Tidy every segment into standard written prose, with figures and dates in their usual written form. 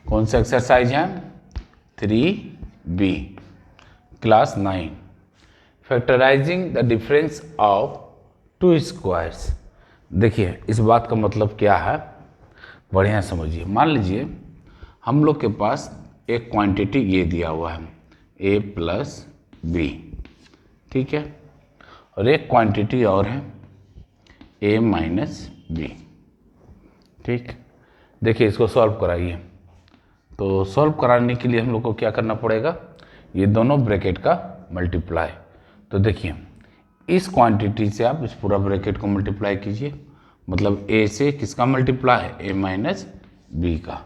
कौन सा एक्सरसाइज है? 3B class 9, factorising the difference of to squares. देखिए इस बात का मतलब क्या है, बढ़िया समझिए। मान लीजिए हम लोग के पास एक क्वांटिटी ये दिया हुआ है a प्लस बी, ठीक है, और एक क्वांटिटी और है a माइनस बी, ठीक। देखिए इसको सॉल्व कराइए। तो सॉल्व कराने के लिए हम लोग को क्या करना पड़ेगा, ये दोनों ब्रैकेट का मल्टीप्लाई। तो देखिए इस क्वांटिटी से आप इस पूरा ब्रैकेट को मल्टीप्लाई कीजिए, मतलब a से किसका मल्टीप्लाई है, a माइनस बी का,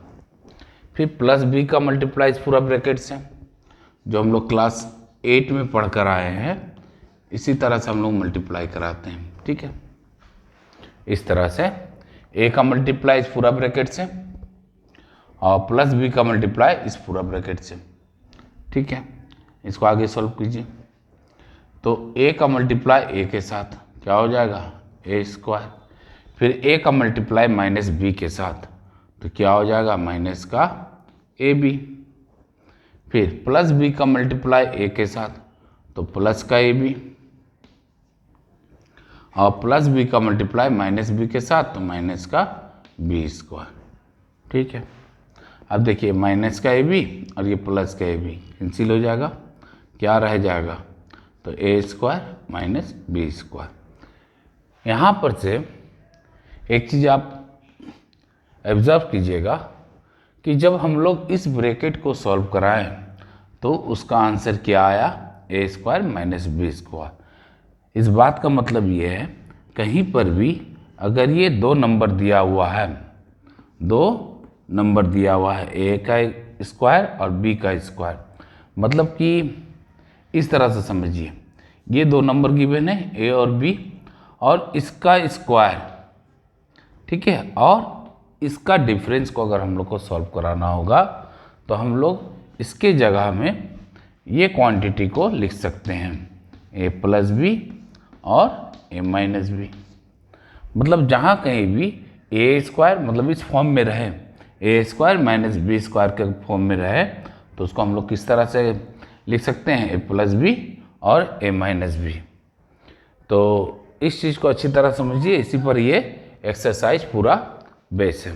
फिर प्लस b का मल्टीप्लाई इस पूरा ब्रैकेट से, जो हम लोग क्लास 8 में पढ़ कर आए हैं इसी तरह से हम लोग मल्टीप्लाई कराते हैं, ठीक है। इस तरह से a का मल्टीप्लाई इस पूरा ब्रैकेट से और प्लस b का मल्टीप्लाई इस पूरा ब्रैकेट से, ठीक है। इसको आगे सॉल्व कीजिए। तो a का मल्टीप्लाई a के साथ क्या हो जाएगा, a स्क्वायर, फिर a का मल्टीप्लाई माइनस b के साथ तो क्या हो जाएगा, माइनस का ab, फिर प्लस b का मल्टीप्लाई a के साथ तो प्लस का ab, और प्लस b का मल्टीप्लाई माइनस b के साथ तो माइनस का b स्क्वायर, ठीक है। अब देखिए माइनस का ab और ये प्लस का ab कैंसिल हो जाएगा, क्या रह जाएगा, तो a square minus b square. यहाँ पर से एक चीज़ आप ऑब्जर्व कीजिएगा कि जब हम लोग इस ब्रैकेट को सॉल्व कराएं तो उसका आंसर क्या आया, a square minus B square. इस बात का मतलब ये है, कहीं पर भी अगर ये दो नंबर दिया हुआ है, दो नंबर दिया हुआ है a का स्क्वायर और b का स्क्वायर, मतलब कि इस तरह से समझिए, ये दो नंबर गिवन है a और b और इसका स्क्वायर, ठीक है, और इसका डिफरेंस को अगर हम लोग को सॉल्व कराना होगा तो हम लोग इसके जगह में ये क्वांटिटी को लिख सकते हैं a प्लस बी और a माइनस बी। मतलब जहाँ कहीं भी a स्क्वायर मतलब इस फॉर्म में रहे, a square minus B square के फॉर्म में रहे तो उसको हम लोग किस तरह से लिख सकते हैं, a प्लस बी और a माइनस बी। तो इस चीज़ को अच्छी तरह समझिए, इसी पर ये एक्सरसाइज पूरा बेस है।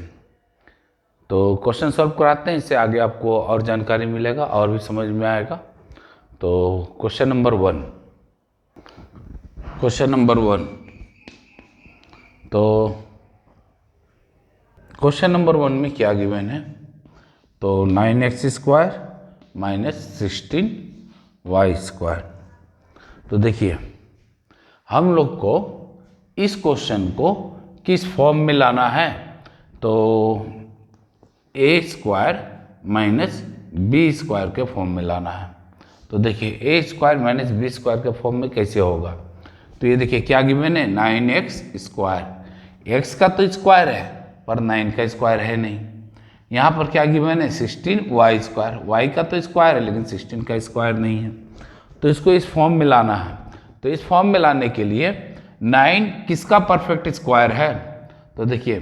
तो क्वेश्चन सॉल्व कराते हैं, इससे आगे आपको और जानकारी मिलेगा और भी समझ में आएगा। तो क्वेश्चन नंबर 1, तो क्वेश्चन नंबर 1 में क्या गिवन है, तो 9x square minus 16y square. तो देखिए हम लोग को इस क्वेश्चन को किस फॉर्म में लाना है, तो a square minus B square के फॉर्म में लाना है। तो देखिए a square minus B square के फॉर्म में कैसे होगा, तो ये देखिए क्या गिवन है, 9x स्क्वायर, x का तो स्क्वायर है पर 9 का स्क्वायर है नहीं। यहाँ पर क्या गिवन है, 16y स्क्वायर, y का तो स्क्वायर है लेकिन 16 का स्क्वायर नहीं है। तो इसको इस फॉर्म में लाना है। तो इस फॉर्म में लाने के लिए 9 किसका परफेक्ट स्क्वायर है, तो देखिए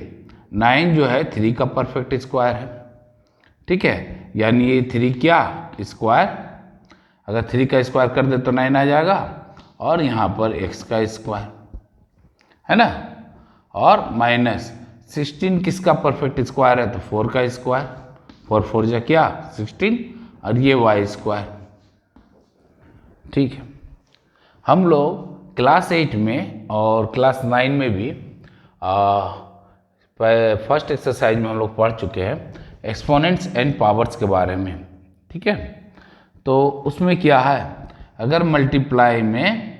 9 जो है 3 का परफेक्ट स्क्वायर है, ठीक है, यानी ये 3 क्या स्क्वायर, अगर 3 का स्क्वायर कर दे तो 9 आ जाएगा, और यहाँ पर x का स्क्वायर है ना, और माइनस 16 किसका परफेक्ट स्क्वायर है, तो 4 का स्क्वायर, 4 4 जा क्या 16, और ये y स्क्वायर, ठीक है। हम लोग क्लास 8 में और क्लास 9 में भी फर्स्ट एक्सरसाइज में हम लोग पढ़ चुके हैं एक्सपोनेंट्स एंड पावर्स के बारे में, ठीक है। तो उसमें क्या है, अगर मल्टीप्लाई में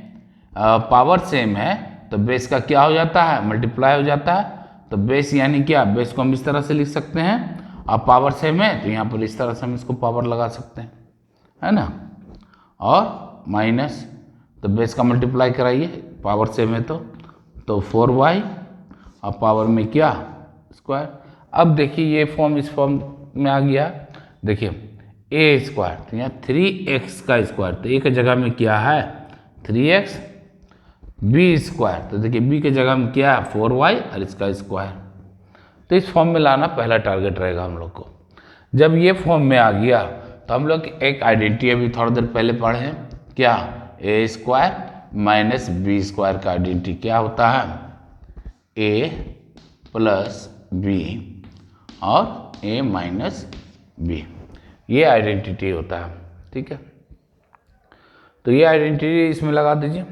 पावर सेम है तो बेस का क्या हो जाता है, मल्टीप्लाई हो जाता है। तो बेस यानी क्या, बेस को हम इस तरह से लिख सकते हैं, अब पावर सेम है तो यहाँ पर इस तरह से हम इसको पावर लगा सकते हैं, है ना, और माइनस, तो बेस का मल्टीप्लाई कराइए, पावर सेम है तो 4y और पावर में क्या स्क्वायर। अब देखिए ये फॉर्म इस फॉर्म में आ गया, देखिए a स्क्वायर तो यहाँ 3x का स्क्वायर, तो a की जगह में क्या है 3x, b स्क्वायर तो देखिए b की जगह में क्या है 4y और इसका स्क्वायर। तो इस फॉर्म में लाना पहला टारगेट रहेगा हम लोग को। जब ये फॉर्म में आ गया तो हम लोग एक आइडेंटिटी अभी थोड़ा देर पहले पढ़े हैं, क्या, ए स्क्वायर माइनस बी स्क्वायर का आइडेंटिटी क्या होता है, ए प्लस बी और ए माइनस बी, ये आइडेंटिटी होता है। ठीक है, तो ये आइडेंटिटी इसमें लगा दीजिए,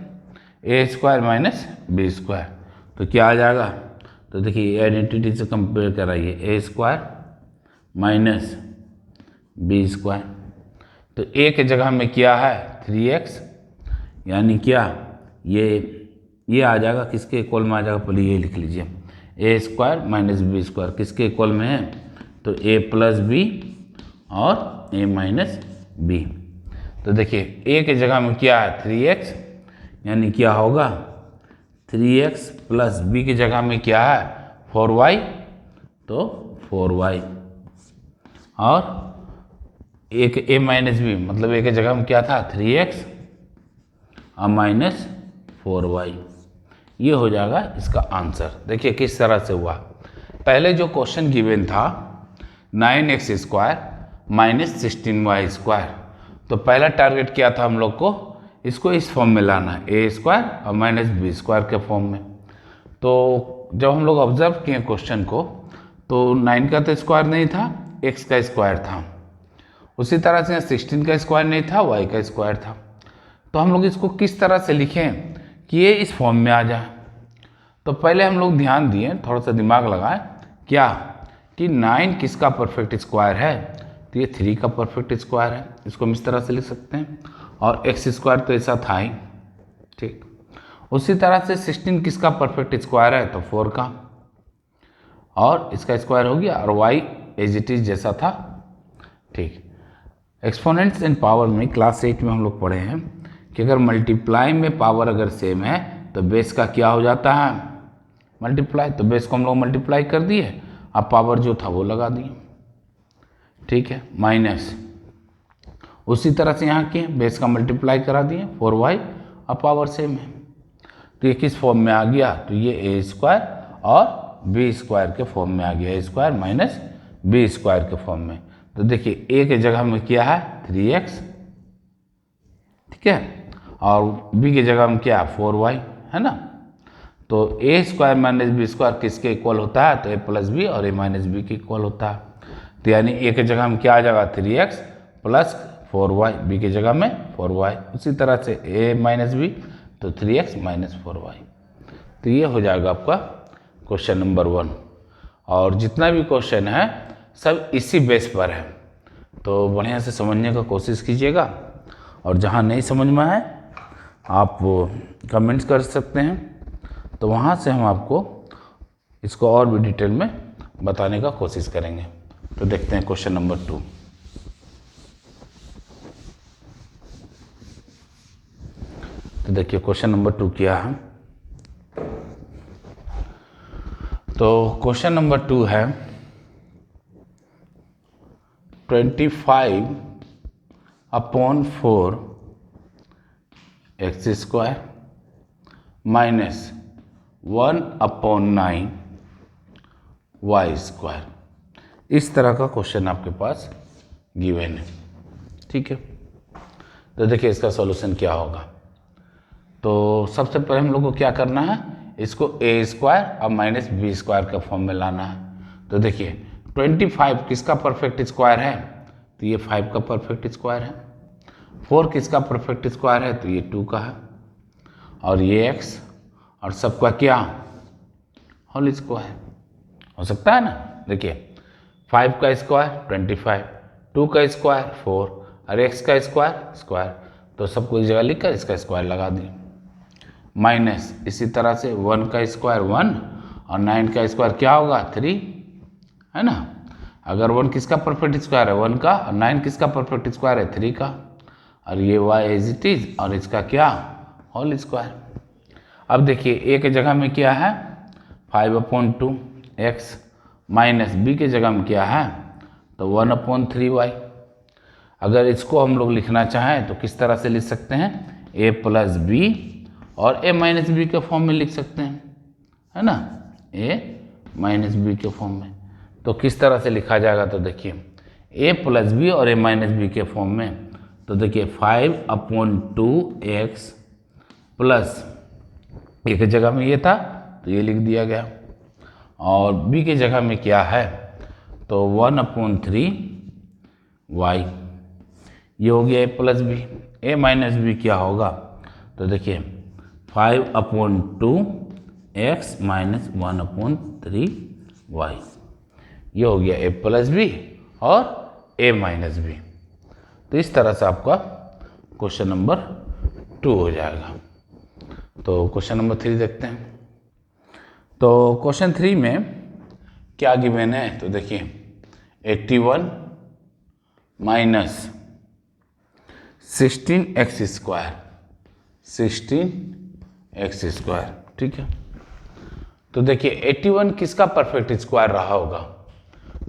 ए स्क्वायर माइनस बी स्क्वायर, तो क्या आ जाएगा, तो देखिए आइडेंटिटी से कंपेयर कराइए, ए स्क्वायर माइनस बी स्क्वायर, तो ए के जगह में क्या है 3x, यानी क्या ये आ जाएगा, किसके इक्वल में आ जाएगा, पहले ये लिख लीजिए, ए स्क्वायर माइनस बी स्क्वायर किसके इक्वल में है, तो ए प्लस बी और ए माइनस बी। तो देखिए ए के जगह में क्या है 3x, यानी क्या होगा 3x प्लस बी की जगह में क्या है 4y, तो 4y, और ए माइनस बी मतलब ए के जगह में क्या था 3x और माइनस 4y, ये हो जाएगा इसका आंसर। देखिए किस तरह से हुआ, पहले जो क्वेश्चन गिवन था 9x square minus 16y square, तो पहला टारगेट क्या था हम लोग को, इसको इस फॉर्म में लाना है, ए स्क्वायर और माइनस बी स्क्वायर के फॉर्म में। तो जब हम लोग ऑब्जर्व किए क्वेश्चन को, तो 9 का तो स्क्वायर नहीं था, x का स्क्वायर था, उसी तरह से 16 का स्क्वायर नहीं था, y का स्क्वायर था। तो हम लोग इसको किस तरह से लिखें कि ये इस फॉर्म में आ जाए, तो पहले हम लोग ध्यान दिए, थोड़ा सा दिमाग लगाएं, क्या कि 9 किसका परफेक्ट स्क्वायर है, तो ये 3 का परफेक्ट स्क्वायर है, इसको हम इस तरह से लिख सकते हैं, और एक्स स्क्वायर तो ऐसा था ही, ठीक। उसी तरह से 16 किसका परफेक्ट स्क्वायर है, तो 4 का, और इसका स्क्वायर हो गया, और y एज इट इज जैसा था, ठीक। एक्सपोनेंट्स एंड पावर में क्लास 8 में हम लोग पढ़े हैं कि अगर मल्टीप्लाई में पावर अगर सेम है तो बेस का क्या हो जाता है, मल्टीप्लाई, तो बेस को हम लोग मल्टीप्लाई कर दिए, अब पावर जो था वो लगा दिए, ठीक है, माइनस, उसी तरह से यहाँ किए, बेस का मल्टीप्लाई करा दिए 4y, अब पावर सेम है, तो ये किस फॉर्म में आ गया, तो ये ए स्क्वायर और बी स्क्वायर के फॉर्म में आ गया, ए स्क्वायर माइनस बी स्क्वायर के फॉर्म में। तो देखिए ए के जगह में क्या है 3x, ठीक है, और बी की जगह में क्या है 4y, है ना, तो ए स्क्वायर माइनस बी स्क्वायर किसके इक्वल होता है, तो ए प्लस बी और ए माइनस बी के इक्वल होता है, तो यानी ए के जगह में क्या आ जाएगा 3x प्लस 4y, बी की जगह में 4y, उसी तरह से ए माइनस बी तो 3x माइनस 4y, तो ये हो जाएगा आपका क्वेश्चन नंबर 1। और जितना भी क्वेश्चन है सब इसी बेस पर है, तो बढ़िया से समझने का कोशिश कीजिएगा, और जहाँ नहीं समझ में आए आप कमेंट्स कर सकते हैं, तो वहाँ से हम आपको इसको और भी डिटेल में बताने का कोशिश करेंगे। तो देखते हैं क्वेश्चन नंबर 2। तो देखिए क्वेश्चन नंबर 2 क्या है, तो क्वेश्चन नंबर 2 है 25/4 x square minus 1/9 y square, इस तरह का क्वेश्चन आपके पास गिवन है, ठीक है। तो देखिए इसका सॉल्यूशन क्या होगा, तो सबसे पहले हम लोग को क्या करना है, इसको ए स्क्वायर और माइनस बी स्क्वायर का फॉर्म में लाना है। तो देखिए 25 किसका परफेक्ट स्क्वायर है, तो ये 5 का परफेक्ट स्क्वायर है, 4 किसका परफेक्ट स्क्वायर है, तो ये 2 का है, और ये x और सबका क्या होल स्क्वायर हो सकता है ना। देखिए 5 का स्क्वायर 25, 2 का स्क्वायर 4 और x का स्क्वायर, तो सबको एक जगह लिखकर इसका स्क्वायर लगा दिए, माइनस इसी तरह से 1 का स्क्वायर 1 और 9 का स्क्वायर क्या होगा 3, है ना। अगर 1 किसका परफेक्ट स्क्वायर है 1 का, और 9 किसका परफेक्ट स्क्वायर है 3 का, और ये y एज इट इज, और इसका क्या होल स्क्वायर। अब देखिए a के जगह में क्या है 5/2 x, माइनस b के जगह में क्या है, तो 1/3y। अगर इसको हम लोग लिखना चाहें तो किस तरह से लिख सकते हैं, a प्लस बी और a माइनस बी के फॉर्म में लिख सकते हैं, है ना, a माइनस बी के फॉर्म में। तो किस तरह से लिखा जाएगा, तो देखिए ए प्लस बी और ए माइनस बी के फॉर्म में। तो देखिए 5/2x प्लस ए की जगह में ये था तो ये लिख दिया गया, और बी की जगह में क्या है तो 1/3y, ये हो गया ए प्लस बी। ए माइनस बी क्या होगा तो देखिए 5/2x माइनस 1/3y, ये हो गया ए प्लस बी और ए माइनस बी। तो इस तरह से आपका क्वेश्चन नंबर 2 हो जाएगा। तो क्वेश्चन नंबर 3 देखते हैं। तो क्वेश्चन 3 में क्या गिवन है तो देखिए 81 माइनस 16x², ठीक है। तो देखिए 81 किसका परफेक्ट स्क्वायर रहा होगा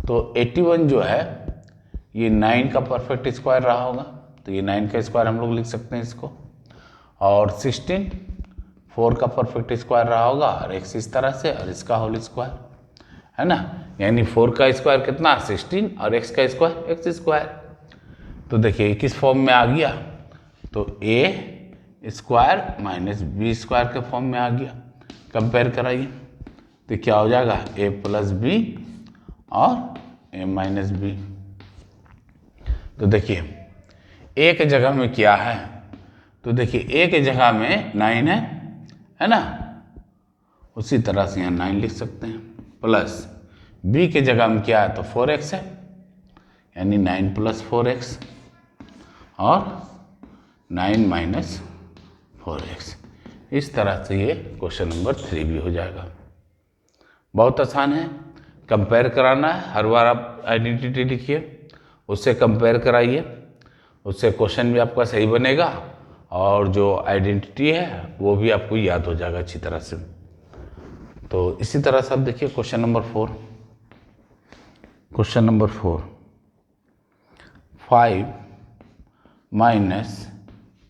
तो 81 जो है ये 9 का परफेक्ट स्क्वायर रहा होगा, तो ये 9 का स्क्वायर हम लोग लिख सकते हैं इसको, और 16 4 का परफेक्ट स्क्वायर रहा होगा, और x इस तरह से और इसका होल स्क्वायर, है ना, यानी 4 का स्क्वायर कितना 16 और x का स्क्वायर x²। तो देखिए किस फॉर्म में आ गया तो a² माइनस b² के फॉर्म में आ गया। कंपेयर कराइए तो क्या हो जाएगा a प्लस बी और a माइनस बी। तो देखिए a के जगह में क्या है तो देखिए a के जगह में 9 है ना, उसी तरह से यहाँ 9 लिख सकते हैं, प्लस b के जगह में क्या है तो 4x है, यानी 9 + 4x और 9 माइनस 4x। इस तरह से ये क्वेश्चन नंबर 3 भी हो जाएगा। बहुत आसान है, कंपेयर कराना है। हर बार आप आइडेंटिटी लिखिए, उससे कंपेयर कराइए, उससे क्वेश्चन भी आपका सही बनेगा और जो आइडेंटिटी है वो भी आपको याद हो जाएगा अच्छी तरह से। तो इसी तरह से आप देखिए question number 4। Question number 4 5 minus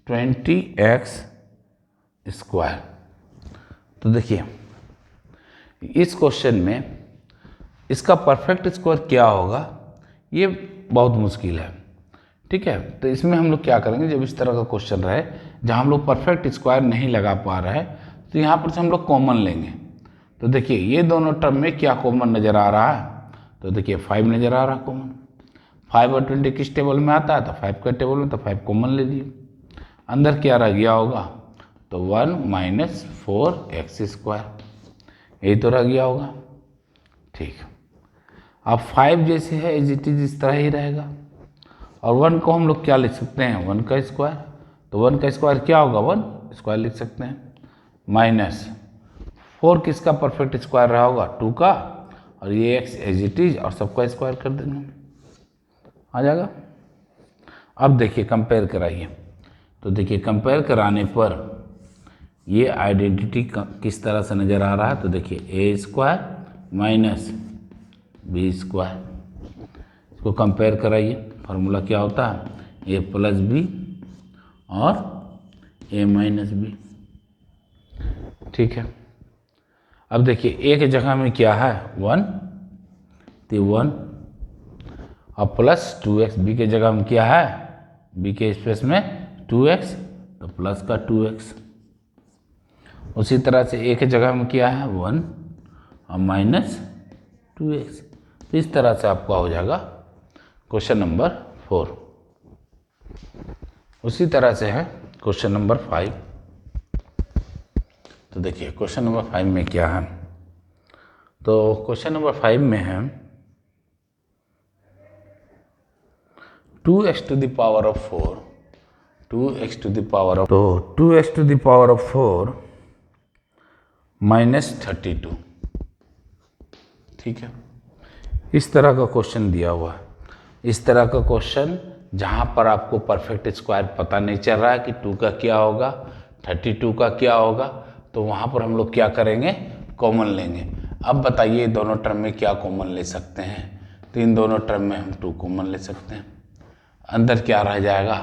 20x²। तो देखिए इस क्वेश्चन में इसका परफेक्ट स्क्वायर क्या होगा ये बहुत मुश्किल है, ठीक है। तो इसमें हम लोग क्या करेंगे, जब इस तरह का क्वेश्चन रहे जहां हम लोग परफेक्ट स्क्वायर नहीं लगा पा रहे हैं तो यहाँ पर से हम लोग कॉमन लेंगे। तो देखिए ये दोनों टर्म में क्या कॉमन नज़र आ रहा है तो देखिए 5 नज़र आ रहा है कॉमन। 5 और 20 किस टेबल में आता है तो 5 के टेबल में, तो 5 कॉमन ले लिए। अंदर क्या रह गया होगा तो 1 माइनस 4x², यही तो रह गया होगा, ठीक। अब 5 जैसे है एज इट इज इस तरह ही रहेगा, और 1 को हम लोग क्या लिख सकते हैं 1 का स्क्वायर, तो 1 का स्क्वायर क्या होगा 1 स्क्वायर लिख सकते हैं, माइनस 4 किसका परफेक्ट स्क्वायर रहा होगा 2 का, और ये x एज इट इज और सबका स्क्वायर कर देंगे, आ जाएगा। अब देखिए कंपेयर कराइए, तो देखिए कंपेयर कराने पर ये आइडेंटिटी किस तरह से नज़र आ रहा है तो देखिए a² माइनस b²। इसको कंपेयर कराइए, फार्मूला क्या होता है a प्लस बी और a माइनस बी, ठीक है। अब देखिए a के जगह में क्या है 1 तो 1 और प्लस 2x, b के जगह में क्या है b के स्पेस में 2x तो प्लस का 2x। उसी तरह से a के जगह में क्या है 1 और माइनस 2x। तो इस तरह से आपका हो जाएगा क्वेश्चन नंबर 4। उसी तरह से है क्वेश्चन नंबर 5। तो देखिए क्वेश्चन नंबर 5 में क्या है, तो क्वेश्चन नंबर 5 में है 2x to the power of 4, 2x to the power of, तो 2x to the power of 4 minus 32, ठीक है। इस तरह का क्वेश्चन दिया हुआ है। इस तरह का क्वेश्चन जहाँ पर आपको परफेक्ट स्क्वायर पता नहीं चल रहा है कि 2 का क्या होगा 32 का क्या होगा, तो वहाँ पर हम लोग क्या करेंगे कॉमन लेंगे। अब बताइए दोनों टर्म में क्या कॉमन ले सकते हैं, तो इन दोनों टर्म में हम 2 कॉमन ले सकते हैं। अंदर क्या रह जाएगा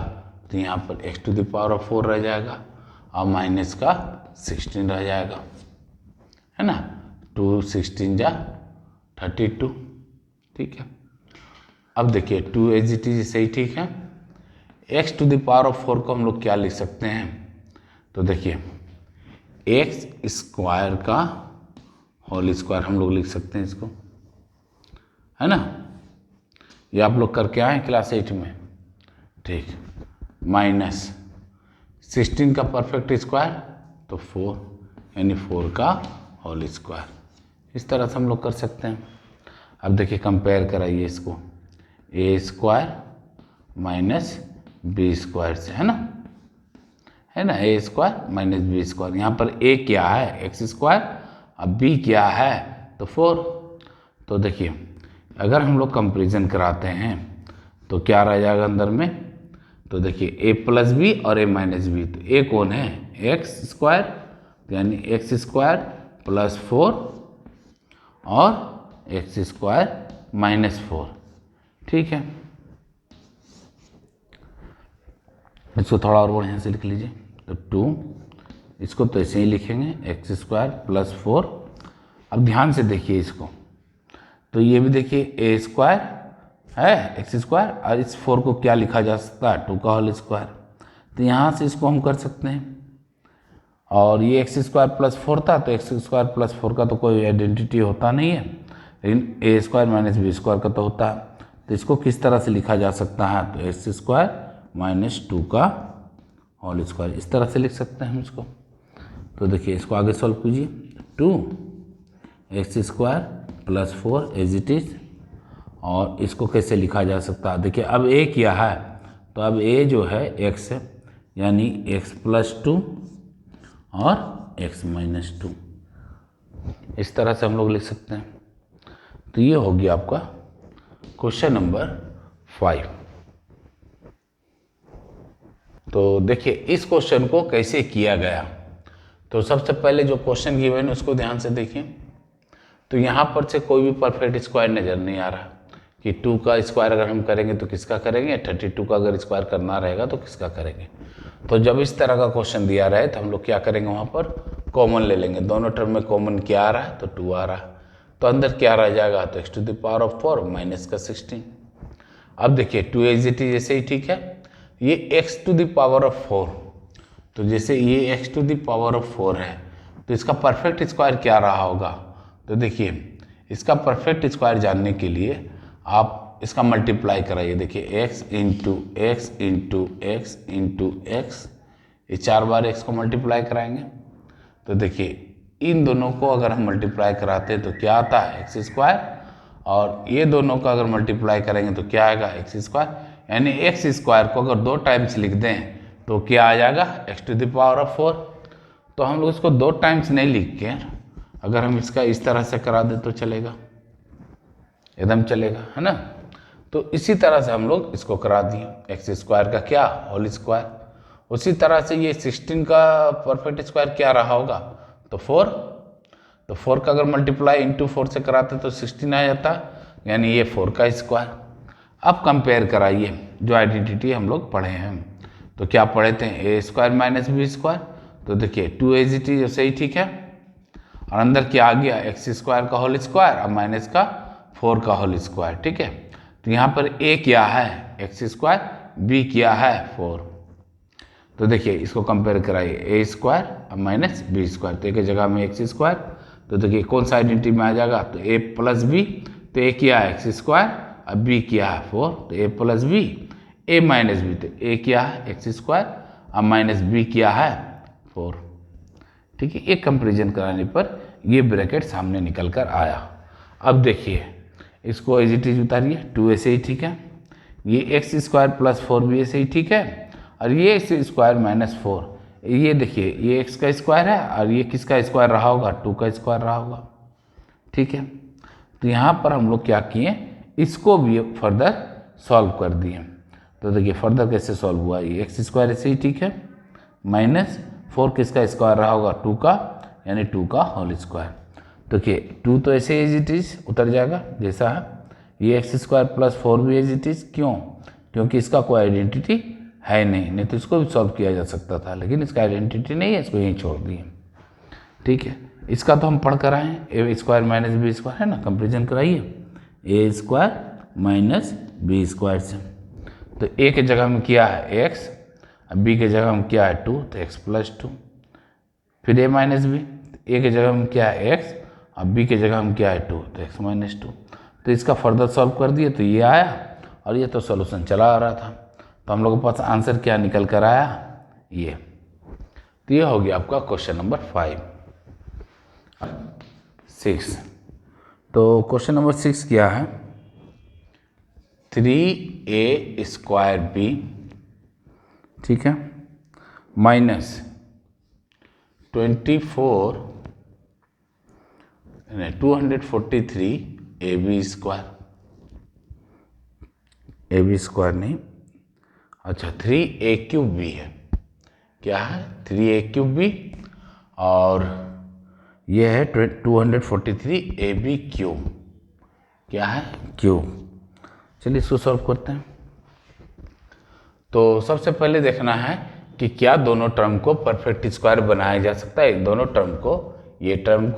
तो यहाँ पर x to the power of 4 रह जाएगा और माइनस का 16 रह जाएगा, है ना, 2 16 जा 32, ठीक है। अब देखिए 2 एज इट इज सही ठीक है। x to the power of 4 को हम लोग क्या लिख सकते हैं, तो देखिए एक्स स्क्वायर का होल स्क्वायर हम लोग लिख सकते हैं इसको, है ना। ये आप लोग करके आए क्लास 8 में, ठीक। माइनस 16 का परफेक्ट स्क्वायर तो 4, यानी 4 का होल स्क्वायर, इस तरह से हम लोग कर सकते हैं। अब देखिए कंपेयर कराइए इसको, ए स्क्वायर माइनस बी स्क्वायर से, है ना, ए स्क्वायर माइनस बी स्क्वायर। यहाँ पर ए क्या है, एक्स स्क्वायर, अब बी क्या है तो 4। तो देखिए अगर हम लोग कंपेरिजन कराते हैं तो क्या रह जाएगा अंदर में, तो देखिए ए प्लस बी और ए माइनस बी, तो ए कौन है, एक्स स्क्वायर, यानी एक्स स्क्वायर प्लस 4 और एक्स स्क्वायर माइनस 4, ठीक है। इसको थोड़ा और बढ़िया से लिख लीजिए, तो 2, इसको तो ऐसे ही लिखेंगे एक्स स्क्वायर प्लस 4। अब ध्यान से देखिए इसको, तो ये भी देखिए ए स्क्वायर है एक्स स्क्वायर, और इस 4 को क्या लिखा जा सकता है, 2 का होल स्क्वायर, तो यहाँ से इसको हम कर सकते हैं। और ये एक्स स्क्वायर प्लस 4 था, तो एक्स स्क्वायर प्लस 4 का तो कोई आइडेंटिटी होता नहीं है, लेकिन ए स्क्वायर माइनस बी स्क्वायर का तो होता है। तो इसको किस तरह से लिखा जा सकता है, तो एक्स स्क्वायर माइनस 2 का होल स्क्वायर, इस तरह से लिख सकते हैं हम इसको। तो देखिए इसको आगे सॉल्व कीजिए, 2 x square plus 4 as it is, और इसको कैसे लिखा जा सकता है, देखिए अब ए क्या है, तो अब ए जो है एक्स है, यानी एक्स प्लस 2 और एक्स माइनस 2, इस तरह से हम लोग लिख सकते हैं। तो ये हो गया आपका क्वेश्चन नंबर 5। तो देखिए इस क्वेश्चन को कैसे किया गया, तो सबसे पहले जो क्वेश्चन गिवन है उसको ध्यान से देखिए। तो यहाँ पर से कोई भी परफेक्ट स्क्वायर नज़र नहीं आ रहा कि 2 का स्क्वायर अगर हम करेंगे तो किसका करेंगे, 32 का अगर स्क्वायर करना रहेगा तो किसका करेंगे। तो जब इस तरह का क्वेश्चन दिया रहे तो हम लोग क्या करेंगे, वहाँ पर कॉमन ले लेंगे, दोनों टर्म में कॉमन क्या आ रहा है, तो 2 आ रहा है, तो अंदर क्या रह जाएगा, तो x to the power of 4 minus का 16। अब देखिए 2 एज इट इज जैसे ही ठीक है, ये x to the power of 4, तो जैसे ये x to the power of 4 है, तो इसका परफेक्ट स्क्वायर क्या रहा होगा, तो देखिए इसका परफेक्ट स्क्वायर जानने के लिए आप इसका मल्टीप्लाई कराइए। देखिए x into x into x into x, ये 4 बार x को मल्टीप्लाई कराएंगे, तो देखिए इन दोनों को अगर हम मल्टीप्लाई कराते हैं तो क्या आता है, एक्स स्क्वायर, और ये दोनों का अगर मल्टीप्लाई करेंगे तो क्या आएगा, एक्स स्क्वायर, यानी एक्स स्क्वायर को अगर 2 टाइम्स लिख दें तो क्या आ जाएगा, x to the power of 4। तो हम लोग इसको 2 टाइम्स नहीं लिख के अगर हम इसका इस तरह से करा दें तो चलेगा, एकदम चलेगा, है ना। तो इसी तरह से हम लोग इसको करा दिए, एक्स स्क्वायर का क्या, होल स्क्वायर। उसी तरह से ये 16 का परफेक्ट स्क्वायर क्या रहा होगा, तो 4, तो 4 का अगर मल्टीप्लाई इंटू 4 से कराते तो 16 आ जाता, यानी ये 4 का स्क्वायर। अब कंपेयर कराइए जो आइडेंटिटी हम लोग पढ़े हैं, तो क्या पढ़े थे, ए स्क्वायर माइनस बी स्क्वायर, तो देखिए 2 एज इट इज सही ठीक है, और अंदर क्या आ गया, एक्स स्क्वायर का होल स्क्वायर और माइनस का 4 का होल स्क्वायर, ठीक है। तो यहाँ पर ए क्या है, एक्स स्क्वायर, बी क्या है 4, तो देखिए इसको कंपेयर कराइए, ए स्क्वायर और माइनस बी स्क्वायर, तो एक जगह में एक्स स्क्वायर, तो देखिए कौन सा आइडेंटिटी में आ जाएगा, तो ए प्लस बी, तो ए क्या है एक्स स्क्वायर और बी क्या है 4, तो ए प्लस बी, ए माइनस बी, तो ए क्या है एक्स स्क्वायर और माइनस बी क्या है 4, ठीक है। एक कंपेरिजन कराने पर ये ब्रैकेट सामने निकल कर आया। अब देखिए इसको एज इट इज उतारिए, 2 ऐसे ही ठीक है, ये एक्स स्क्वायर प्लस 4 भी ऐसे ही ठीक है, और ये एक्स स्क्वायर माइनस 4, ये देखिए ये एक्स का स्क्वायर है और ये किसका स्क्वायर रहा होगा, 2 का स्क्वायर रहा होगा, ठीक है। तो यहाँ पर हम लोग क्या किए, इसको भी फर्दर सॉल्व कर दिए। तो देखिए फर्दर कैसे सॉल्व हुआ, ये एक्स स्क्वायर ऐसे ही ठीक है, माइनस 4 किसका स्क्वायर रहा होगा, 2 का, यानी 2 का होल स्क्वायर। देखिए 2 तो ऐसे एज इट इज उतर जाएगा जैसा है, ये एक्स स्क्वायर प्लस 4 भी एज इट इज, क्यों, क्योंकि इसका कोई आइडेंटिटी है नहीं तो इसको भी सॉल्व किया जा सकता था, लेकिन इसका आइडेंटिटी नहीं है, इसको यहीं छोड़ दिए, ठीक है। इसका तो हम पढ़ कर आए हैं, ए स्क्वायर माइनस बी स्क्वायर है ना, कंपेरिजन कराइए, ए स्क्वायर माइनस बी स्क्वायर से। तो ए के जगह में क्या है x, अब बी के जगह में क्या है 2, तो x प्लस 2। फिर a माइनस बी, ए के जगह में क्या है x, अब बी के जगह में क्या है 2, तो x माइनस 2। तो इसका फर्दर सॉल्व कर दिए तो ये आया, और ये तो सोल्यूशन चला आ रहा था। तो हम लोगों के पास आंसर क्या निकल कर आया, ये। तो ये हो गया आपका क्वेश्चन नंबर 6। तो क्वेश्चन नंबर 6 क्या है, 3a स्क्वायर बी, ठीक है, minus 243 a b square, a b square नहीं, अच्छा 3a क्यूब बी है, क्या है 3a क्यूब बी, और ये है 243 ए बी क्यूब, क्या है क्यूब। चलिए इसको सॉल्व करते हैं। तो सबसे पहले देखना है कि क्या दोनों टर्म को परफेक्ट स्क्वायर बनाया जा सकता है, दोनों टर्म को, ये टर्म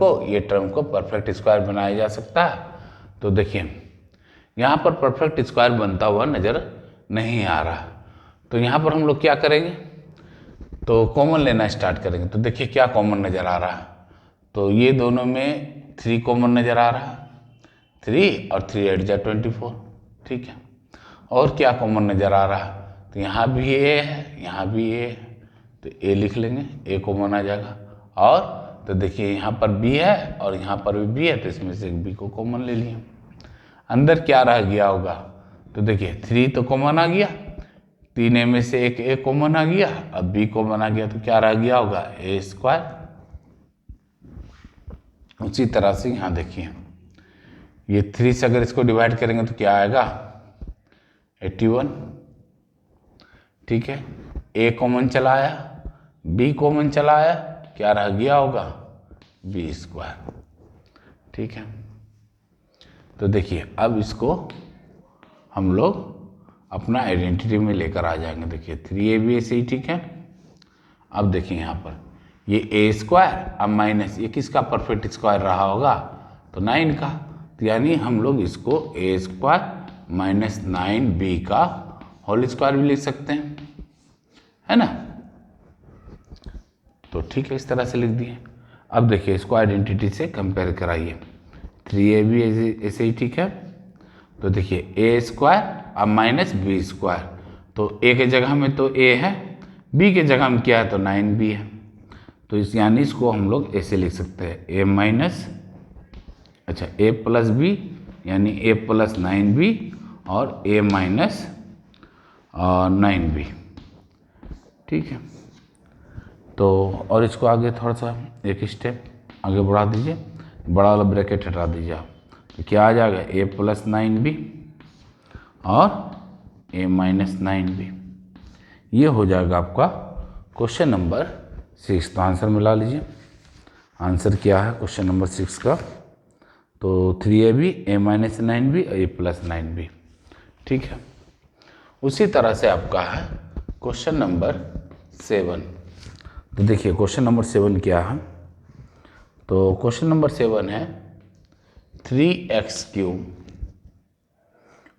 को परफेक्ट स्क्वायर बनाया जा सकता है। तो देखिए यहाँ पर परफेक्ट स्क्वायर बनता हुआ नज़र नहीं आ रहा, तो यहाँ पर हम लोग क्या करेंगे, तो कॉमन लेना स्टार्ट करेंगे। तो देखिए क्या कॉमन नज़र आ रहा है, तो ये दोनों में 3 कॉमन नज़र आ रहा है, 3 और 3 8 जा 24, ठीक है। और क्या कॉमन नज़र आ रहा है, तो यहाँ भी ए है, यहाँ भी ए है, तो ए लिख लेंगे, ए कॉमन आ जाएगा। और तो देखिए यहाँ पर बी है और यहाँ पर भी बी है, तो इसमें से एक बी को कॉमन ले लिए। अंदर क्या रह गया होगा, तो देखिए 3 तो कॉमन आ गया, 3 ए में से एक ए कॉमन आ गया, अब बी कॉमन आ गया, तो क्या रह गया होगा ए स्क्वायर। उसी तरह से यहाँ देखिए ये 3 से अगर इसको डिवाइड करेंगे तो क्या आएगा 81, ठीक है। ए कॉमन चला आया, बी कॉमन चला आया, क्या रह गया होगा बी स्क्वायर, ठीक है। तो देखिए अब इसको हम लोग अपना आइडेंटिटी में लेकर आ जाएंगे। देखिए 3ab ऐसे ही, ठीक है। अब देखिए यहाँ पर ये ए स्क्वायर, अब माइनस ये किसका परफेक्ट स्क्वायर रहा होगा, तो 9 का, तो यानी हम लोग इसको ए स्क्वायर माइनस 9b का होल स्क्वायर भी लिख सकते हैं, है ना। तो ठीक है, इस तरह से लिख दिए। अब देखिए इसको आइडेंटिटी से कंपेयर कराइए, 3ab ऐसे ही, ठीक है। तो देखिए ए स्क्वायर अब माइनस बी स्क्वायर, तो ए के जगह में तो ए है, बी के जगह में क्या है तो 9b है, तो इस यानी इसको हम लोग ऐसे लिख सकते हैं ए माइनस, अच्छा ए प्लस बी यानी ए प्लस 9b और ए माइनस 9b, ठीक है। तो और इसको आगे थोड़ा सा एक स्टेप आगे बढ़ा दीजिए, बड़ा वाला ब्रैकेट हटा दीजिए आप, तो क्या आ जाएगा ए प्लस 9b और ए माइनस 9b। ये हो जाएगा आपका क्वेश्चन नंबर 6। तो आंसर मिला लीजिए, आंसर क्या है क्वेश्चन नंबर 6 का, तो 3ab ए माइनस 9b और ए प्लस 9b, ठीक है। उसी तरह से आपका है क्वेश्चन नंबर 7। तो देखिए क्वेश्चन नंबर 7 क्या है, तो क्वेश्चन नंबर 7 है 3x³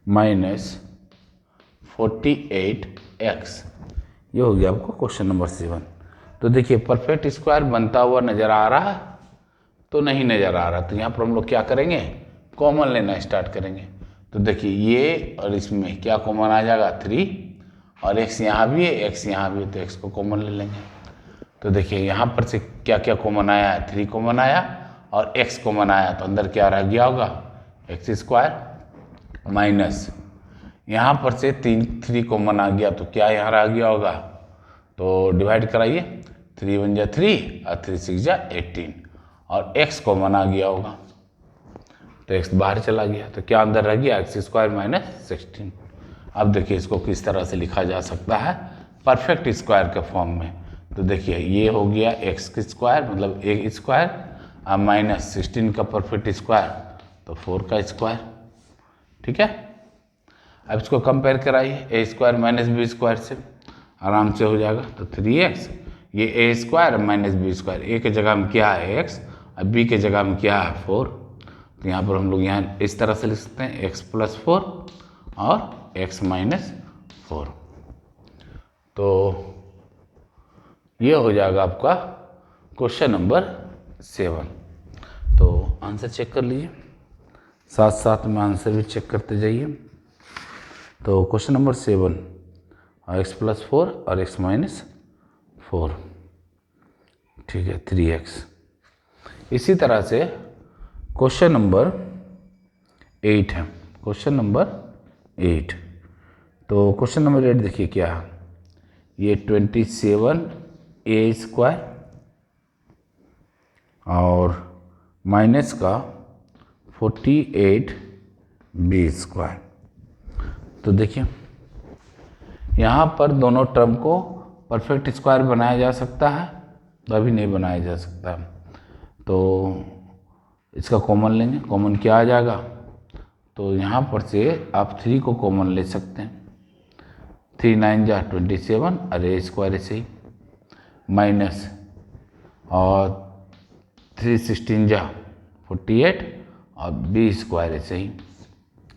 माइनस 48x, ये हो गया आपका क्वेश्चन नंबर 7। तो देखिए परफेक्ट स्क्वायर बनता हुआ नज़र आ रहा है, तो नहीं नज़र आ रहा, तो यहाँ पर हम लोग क्या करेंगे कॉमन लेना स्टार्ट करेंगे। तो देखिए ये और इसमें क्या कॉमन आ जाएगा 3, और x यहाँ भी है, x यहाँ भी है, तो x को कॉमन ले लेंगे। तो देखिए यहाँ पर से क्या क्या कॉमन आया है, 3 कॉमन आया और x कॉमन आया, तो अंदर क्या रह गया होगा एक्स स्क्वायर माइनस यहाँ पर से 3 कॉमन आ गया, तो क्या यहाँ रह गया होगा, तो डिवाइड कराइए, 3 1 जा 3 और 3 6 जा 18, और x कॉमन आ गया होगा, तो x बाहर चला गया, तो क्या अंदर रह गया एक्स स्क्वायर माइनस 16। अब देखिए इसको किस तरह से लिखा जा सकता है परफेक्ट स्क्वायर के फॉर्म में। तो देखिए ये हो गया एक्स स्क्वायर मतलब ए स्क्वायर, अब माइनस 16 का परफेक्ट स्क्वायर तो 4 का स्क्वायर, ठीक है। अब इसको कंपेयर कराइए ए स्क्वायर माइनस बी स्क्वायर से, आराम से हो जाएगा। तो 3x ये A square minus B square, ए के जगह में क्या है x, अब बी के जगह में क्या है 4, तो यहाँ पर हम लोग यहाँ इस तरह से लिख सकते हैं x प्लस 4 और x माइनस 4। तो ये हो जाएगा आपका क्वेश्चन नंबर 7। तो आंसर चेक कर लीजिए, साथ साथ में आंसर भी चेक करते जाइए। तो क्वेश्चन नंबर 7 x + 4 और x - 4, ठीक है, 3x। इसी तरह से क्वेश्चन नंबर 8 है, क्वेश्चन नंबर 8। तो क्वेश्चन नंबर 8 देखिए क्या है, ये 27a² और माइनस का 48b²। तो देखिए यहाँ पर दोनों टर्म को परफेक्ट स्क्वायर बनाया जा सकता है, तो अभी नहीं बनाया जा सकता। तो इसका कॉमन लेंगे, कॉमन क्या आ जाएगा, तो यहाँ पर से आप 3 को कॉमन ले सकते हैं। 3 9 जा 27 और a² ऐसे ही, माइनस और 3 16 जा 48 और b² ऐसे ही,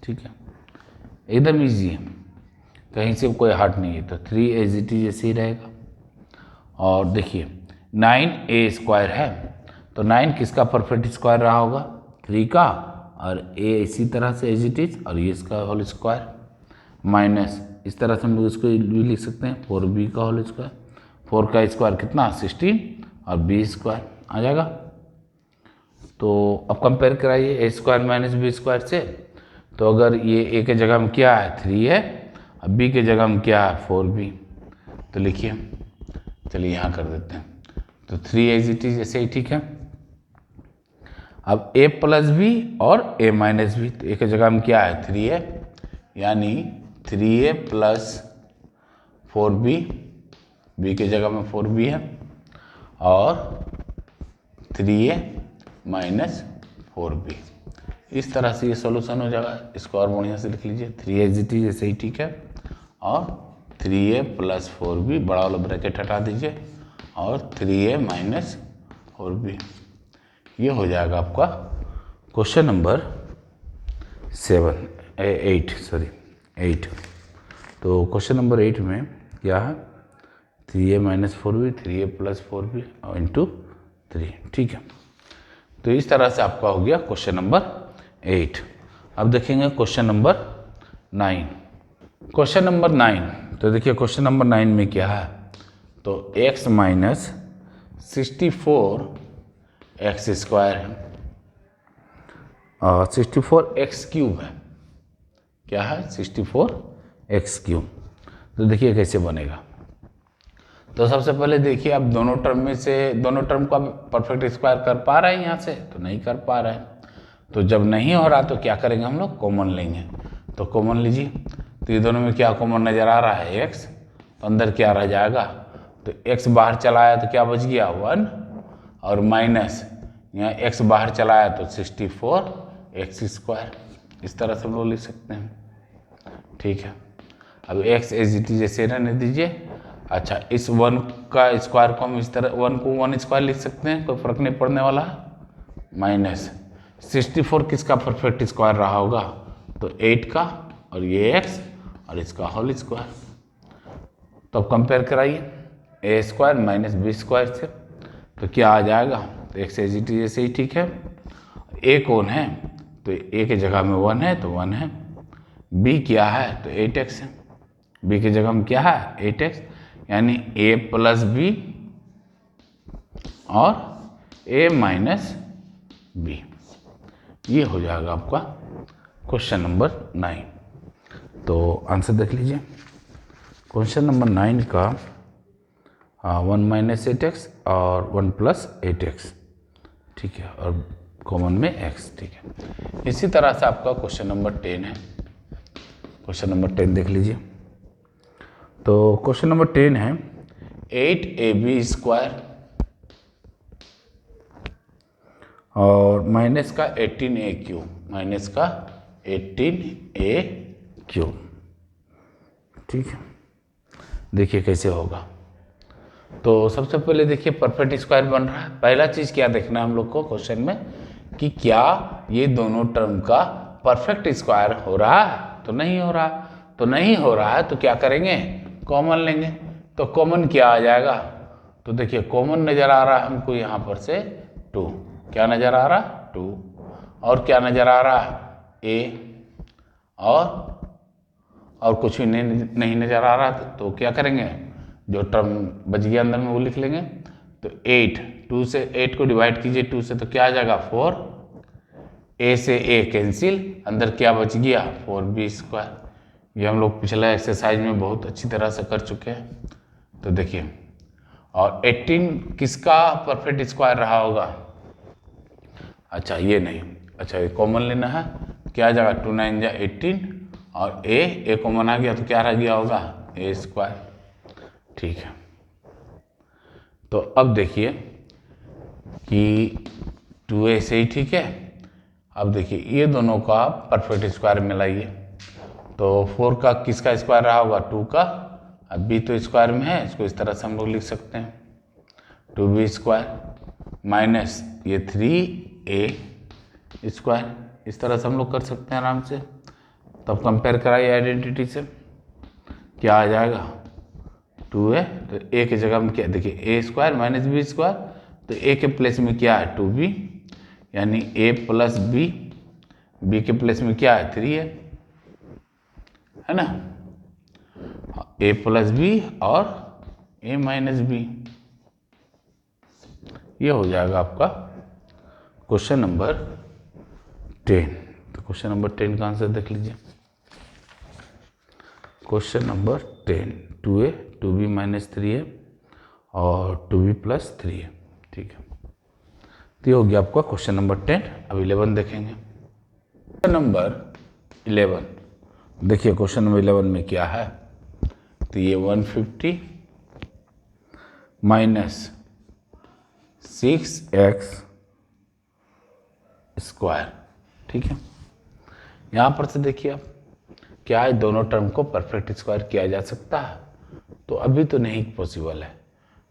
ठीक है, एकदम इजी है, कहीं से कोई हार्ड नहीं है। तो 3 एज इट इज ऐसे ही रहेगा। और देखिए 9a² है, तो 9 किसका परफेक्ट स्क्वायर रहा होगा, 3 का, और a इसी तरह से एज इट इज, और ये इसका होल स्क्वायर, माइनस इस तरह से हम लोग इसको भी लिख सकते हैं 4b का होल स्क्वायर। 4 का स्क्वायर कितना 16 और b² आ जाएगा। तो अब कंपेयर कराइए a² माइनस b² से। तो अगर ये a के जगह में क्या है 3 है, अब b के जगह में क्या है 4b, तो लिखिए, चलिए यहाँ कर देते हैं। तो 3 एज इट इज ऐसे ही, ठीक है। अब a + b और a - b, तो a के जगह में क्या है 3 है, यानी 3a + 4b, b के जगह में 4b है, और 3a - 4b। इस तरह से ये सॉल्यूशन हो जाएगा। इसको और बढ़िया से लिख लीजिए, 3 एज इट इज ऐसे ही, ठीक है, और 3a + 4b, बड़ा वाला ब्रैकेट हटा दीजिए, और 3a - 4b। ये हो जाएगा आपका क्वेश्चन नंबर 8। तो क्वेश्चन नंबर 8 में क्या है, 3a - 4b, 3a + 4b और इंटू 3, ठीक है। तो इस तरह से आपका हो गया क्वेश्चन नंबर 8। अब देखेंगे क्वेश्चन नंबर 9। क्वेश्चन नंबर 9, तो देखिए क्वेश्चन नंबर 9 में क्या है, तो x - 64x² है और 64x³ है। क्या है 64x³। तो देखिए कैसे बनेगा। तो सबसे पहले देखिए आप दोनों टर्म में से दोनों टर्म को आप परफेक्ट स्क्वायर कर पा रहे हैं यहाँ से, तो नहीं कर पा रहे हैं। तो जब नहीं हो रहा तो क्या करेंगे हम लोग, कॉमन लेंगे। तो कॉमन लीजिए, तो ये दोनों में क्या कॉमन नज़र आ रहा है x, तो अंदर क्या रह जाएगा, तो x बाहर चला आया तो क्या बच गया 1, और माइनस यहाँ x बाहर चला आया तो 64x²। इस तरह से हम लोग लिख सकते हैं, ठीक है। अब x एज इट इज ऐसे रहने दीजिए। अच्छा, इस 1 का स्क्वायर को हम इस तरह 1 को 1² लिख सकते हैं, कोई फर्क नहीं पड़ने वाला। माइनस 64 किसका परफेक्ट स्क्वायर रहा होगा, तो 8 का, और ये x और इसका होल स्क्वायर। तो अब कंपेयर कराइए a² - b² से, तो क्या आ जाएगा, तो x एज इट इज ऐसे ही, ठीक है। a कौन है, तो a के जगह में 1 है तो 1 है, b क्या है तो 8x है, b के जगह में क्या है 8x, यानी a + b और a - b। ये हो जाएगा आपका क्वेश्चन नंबर 9। तो आंसर देख लीजिए, क्वेश्चन नंबर 9 का 1 - 8x और 1 + 8x, ठीक है, और कॉमन में x, ठीक है। इसी तरह से आपका क्वेश्चन नंबर 10 है। क्वेश्चन नंबर 10 देख लीजिए। तो क्वेश्चन नंबर 10 है 8ab² और माइनस का 18a³, माइनस का 18a³, ठीक है। देखिए कैसे होगा। तो सबसे पहले देखिए परफेक्ट स्क्वायर बन रहा है। पहला चीज़ क्या देखना है हम लोग को क्वेश्चन में, कि क्या ये दोनों टर्म का परफेक्ट स्क्वायर हो रहा है। तो नहीं हो रहा, तो नहीं हो रहा है तो क्या करेंगे, कॉमन लेंगे। तो कॉमन क्या आ जाएगा, तो देखिए कॉमन नज़र आ रहा है हमको यहाँ पर से 2, क्या नज़र आ रहा, 2, और क्या नज़र आ रहा, a, और कुछ भी नहीं नज़र आ रहा, तो क्या करेंगे, जो टर्म बच गया अंदर में वो लिख लेंगे। तो 8, 2 से 8 को डिवाइड कीजिए 2 से, तो क्या आ जाएगा 4, a से a कैंसिल, अंदर क्या बच गया 4b²। ये हम लोग पिछला एक्सरसाइज में बहुत अच्छी तरह से कर चुके हैं। तो देखिए, और 18 किसका परफेक्ट स्क्वायर रहा होगा, अच्छा ये नहीं, अच्छा ये कॉमन लेना है, क्या आ जाएगा 2 9 जा 18, और a कॉमन आ गया तो क्या रह गया होगा a²। ठीक है, तो अब देखिए कि 2a से ही ठीक है। अब देखिए ये दोनों का परफेक्ट स्क्वायर मिलाइए, तो 4 का किसका स्क्वायर रहा होगा, 2 का, अब b तो स्क्वायर में है, इसको इस तरह से हम लोग लिख सकते हैं 2b² माइनस ये 3a², इस तरह से हम लोग कर सकते हैं आराम से। तब कंपेयर कराइए आइडेंटिटी से, क्या आ जाएगा 2a, तो a की जगह में क्या, देखिए a² माइनस b², तो a के प्लेस में क्या है 2b, यानी a प्लस b के प्लेस में क्या है 3 है ना, a प्लस b और a माइनस b, ये हो जाएगा आपका क्वेश्चन नंबर 10। तो क्वेश्चन नंबर 10 का आंसर देख लीजिए, question number 10, 2a 2b minus 3a और 2b प्लस 3a। ठीक है, तो ये हो गया आपका क्वेश्चन नंबर 10। अब 11 देखेंगे, क्वेश्चन नंबर 11, देखिए क्वेश्चन नंबर 11 में क्या है, तो ये 150 माइनस 6x², ठीक है। यहाँ पर से देखिए आप, क्या है दोनों टर्म को परफेक्ट स्क्वायर किया जा सकता है, तो अभी तो नहीं पॉसिबल है,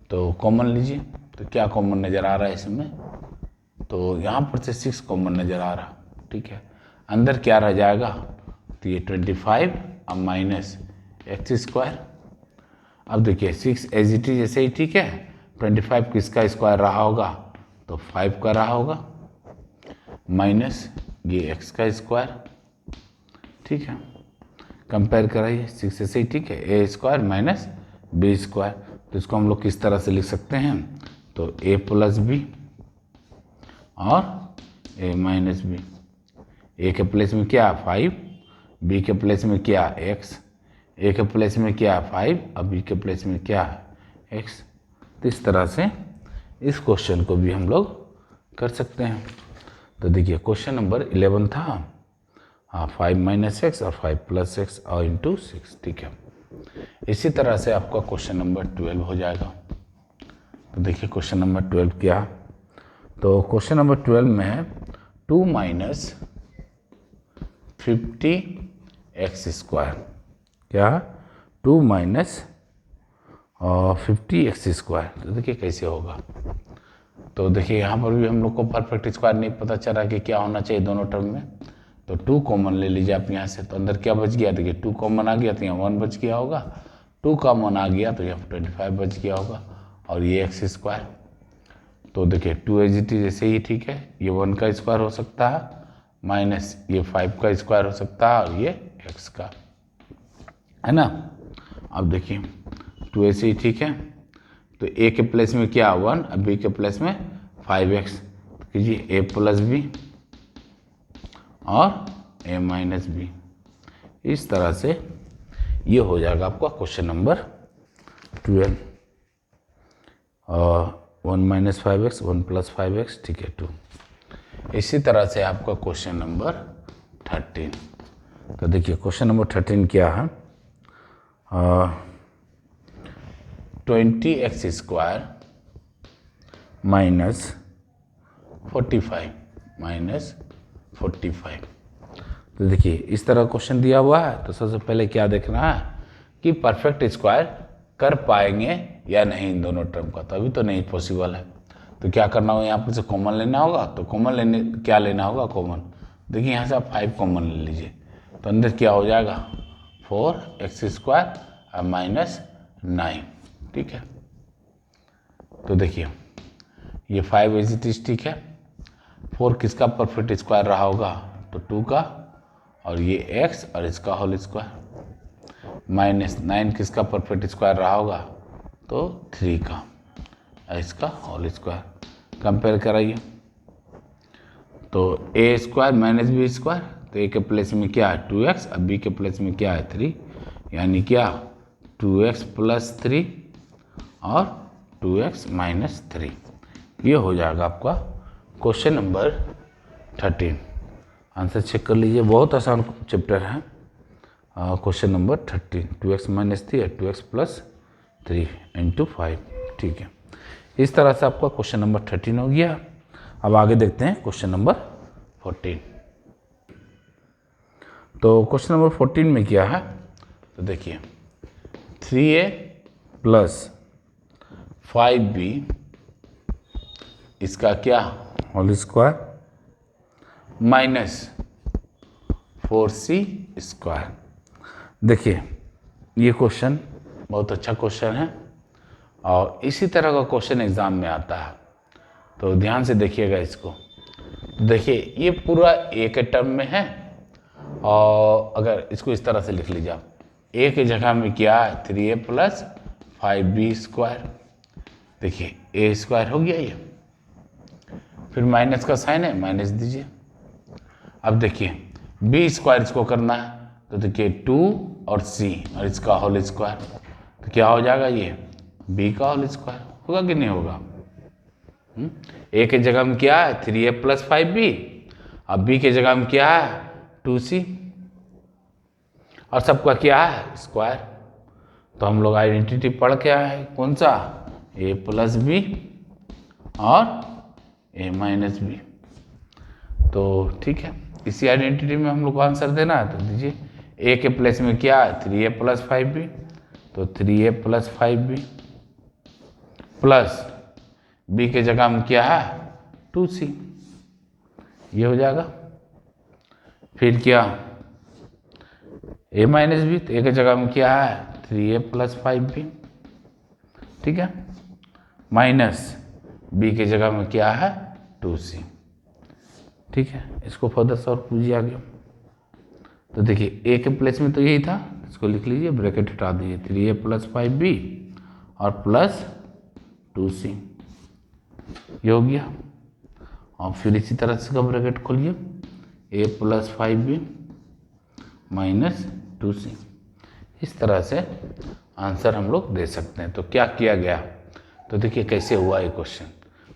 तो कॉमन लीजिए। तो क्या कॉमन नज़र आ रहा है इसमें, तो यहाँ पर से 6 कॉमन नज़र आ रहा, ठीक है। अंदर क्या रह जाएगा, तो ये 25 अब माइनस x²। अब देखिए 6 एज इट इज जैसे ही ठीक है, 25 किसका स्क्वायर रहा होगा, तो 5 का रहा होगा, माइनस ये x का स्क्वायर, ठीक है। कंपेयर कराइए 6 से ही ठीक है, a² माइनस b², तो इसको हम लोग किस तरह से लिख सकते हैं, तो a प्लस b और a माइनस b, a के प्लेस में क्या 5, b के प्लेस में क्या x, a के प्लेस में क्या 5 और b के प्लेस में क्या x। तो इस तरह से इस क्वेश्चन को भी हम लोग कर सकते हैं। तो देखिए क्वेश्चन नंबर 11 था, हाँ 5 माइनस एक्स और 5 प्लस एक्स और इंटू 6, ठीक है। इसी तरह से आपका क्वेश्चन नंबर 12 हो जाएगा। तो देखिए क्वेश्चन नंबर 12 क्या, तो क्वेश्चन नंबर 12 में है 2 माइनस 50x², क्या 2 माइनस 50x²। तो देखिए कैसे होगा, तो देखिए यहाँ पर भी हम लोग को परफेक्ट स्क्वायर नहीं पता चला कि क्या होना चाहिए दोनों टर्म में, तो 2 कॉमन ले लीजिए आप यहाँ से, तो अंदर क्या बच गया, देखिए 2 कॉमन आ गया तो यहाँ 1 बच गया होगा, 2 कॉमन आ गया तो यहाँ 25 बच गया होगा, और ये x²। तो देखिए 2 एज इट इज जैसे ही ठीक है, ये 1 का स्क्वायर हो सकता है, माइनस ये 5 का स्क्वायर हो सकता है, और ये x का, है ना। अब देखिए 2 ऐसे ही ठीक है, तो a के प्लेस में क्या 1, अब b के प्लेस में 5x, तो कीजिए a प्लस b और a माइनस b। इस तरह से ये हो जाएगा आपका क्वेश्चन नंबर 12, और 1 माइनस 5x 1 प्लस 5x, ठीक है 2। इसी तरह से आपका क्वेश्चन नंबर 13, तो देखिए क्वेश्चन नंबर 13 क्या है, 20x² माइनस 45। तो देखिए इस तरह क्वेश्चन दिया हुआ है, तो सबसे पहले क्या देखना है कि परफेक्ट स्क्वायर कर पाएंगे या नहीं इन दोनों टर्म का, तो अभी तो नहीं पॉसिबल है। तो क्या करना होगा, यहाँ पर से कॉमन लेना होगा, तो कॉमन लेने क्या लेना होगा, कॉमन देखिए यहाँ से आप 5 कॉमन ले लीजिए, तो अंदर क्या हो जाएगा 4x² और -9, ठीक है। तो देखिए ये 5 इज इट इज, ठीक है। 4 किसका परफेक्ट स्क्वायर रहा होगा, तो 2 का, और ये x और इसका होल स्क्वायर। -9 किसका परफेक्ट स्क्वायर रहा होगा, तो 3 का और इसका होल स्क्वायर। कंपेयर कराइए तो a² -b², तो a के प्लेस में क्या है 2x और b के प्लेस में क्या है 3, यानी क्या 2x + 3 और 2x - 3। ये हो जाएगा आपका क्वेश्चन नंबर 13। आंसर चेक कर लीजिए, बहुत आसान चैप्टर है। क्वेश्चन नंबर 13, 2x - 3 और 2x + 3 × 5, ठीक है। इस तरह से आपका क्वेश्चन नंबर 13 हो गया। अब आगे देखते हैं क्वेश्चन नंबर 14। तो क्वेश्चन नंबर 14 में क्या है, तो देखिए 3a + 5b इसका क्या होल स्क्वायर -4c²। देखिए ये क्वेश्चन बहुत अच्छा क्वेश्चन है और इसी तरह का क्वेश्चन एग्जाम में आता है, तो ध्यान से देखिएगा इसको। देखिए ये पूरा a के टर्म में है, और अगर इसको इस तरह से लिख लीजिए आप, a की जगह में क्या है 3a + 5b²। देखिए a² हो गया ये, फिर माइनस का साइन है, माइनस दीजिए। अब देखिए b² इसको करना है, तो देखिए 2 और c और इसका होल स्क्वायर, तो क्या हो जाएगा ये b का होल स्क्वायर होगा कि नहीं होगा। a के जगह में क्या है 3a + 5b, अब b के जगह में क्या है 2c, और सबका क्या है स्क्वायर। तो हम लोग आइडेंटिटी पढ़ के आए हैं, कौन सा a + b और a - b। तो ठीक है, इसी आइडेंटिटी में हम लोग को आंसर देना है, तो दीजिए a के प्लेस में क्या है 3a + 5b, तो 3a + 5b प्लस b के जगह में क्या है 2c, ये हो जाएगा। फिर क्या a - b, तो a के जगह में क्या है 3a + 5b, ठीक है, माइनस b के जगह में क्या है 2c, ठीक है। इसको फर्दर सॉल्व कीजिए आगे। तो देखिए a के प्लेस में तो यही था, इसको लिख लीजिए, ब्रैकेट हटा दीजिए, 3a + 5b और प्लस 2c, ये हो गया। और फिर इसी तरह से इसका ब्रैकेट खोलिए, a + 5b - 2c। इस तरह से आंसर हम लोग दे सकते हैं। तो क्या किया गया, तो देखिए कैसे हुआ ये क्वेश्चन।